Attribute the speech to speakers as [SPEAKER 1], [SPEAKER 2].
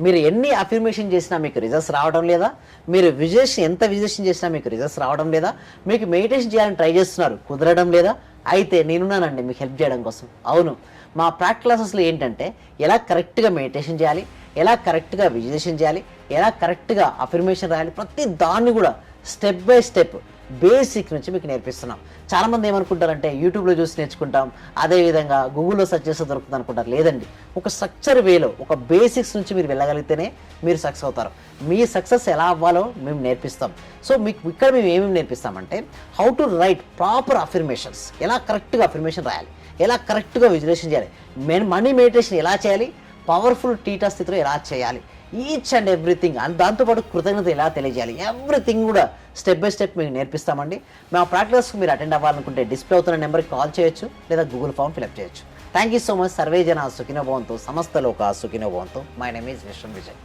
[SPEAKER 1] మీరు ఎన్ని అఫర్మేషన్ చేసినా మీకు రిజల్ట్స్ రావడం లేదా? మీరు ఎంత విజువలైజేషన్ చేసినా మీకు రిజల్ట్స్ రావడం లేదా? మీకు మెడిటేషన్ చేయాలని ట్రై చేస్తున్నారు, కుదరడం లేదా? అయితే నేనున్నానండి మీకు హెల్ప్ చేయడం కోసం. అవును, మా ప్రాక్టికల్ క్లాసెస్లో ఏంటంటే ఎలా కరెక్ట్గా మెడిటేషన్ చేయాలి, ఎలా కరెక్ట్గా విజువలైజేషన్ చేయాలి, ఎలా కరెక్ట్గా అఫర్మేషన్ రాయాలి, ప్రతి దాన్ని కూడా స్టెప్ బై స్టెప్ బేసిక్ నుంచి మీకు నేర్పిస్తున్నాం. చాలామంది ఏమనుకుంటారంటే యూట్యూబ్లో చూసి నేర్చుకుంటాం, అదేవిధంగా గూగుల్లో సెర్చ్ చేస్తే దొరుకుతుంది అనుకుంటారు. లేదండి, ఒక స్ట్రక్చర్ వేలో ఒక బేసిక్స్ నుంచి మీరు వెళ్ళగలిగితేనే మీరు సక్సెస్ అవుతారు. మీ సక్సెస్ ఎలా అవ్వాలో మేము నేర్పిస్తాం. సో మీకు ఇక్కడ మేము ఏమేమి నేర్పిస్తామంటే how to write proper affirmations, ఎలా కరెక్ట్గా అఫర్మేషన్ రాయాలి, ఎలా కరెక్ట్గా విజువలైజేషన్ చేయాలి, మనీ మెడిటేషన్ ఎలా చేయాలి, పవర్ఫుల్ టీటా స్థితిలో ఎలా చేయాలి, ఈచ్ అండ్ ఎవ్రీథింగ్, అండ్ దాంతోపాటు కృతజ్ఞత ఎలా తెలియజేయాలి, ఎవ్రీథింగ్ కూడా స్టెప్ బై స్టెప్ మీకు నేర్పిస్తామండి. మా ప్రాక్టీస్కి మీరు అటెండ్ అవ్వాలనుకుంటే డిస్ప్లే అవుతున్న నెంబర్కి కాల్ చేయొచ్చు, లేదా గూగుల్ ఫామ్ ఫిల్అప్ చేయొచ్చు. Thank you so much. Survey జన సుఖినో భవంతు, సమస్త లోక సుఖినో భవంతు. My name is Vishwam Vijay.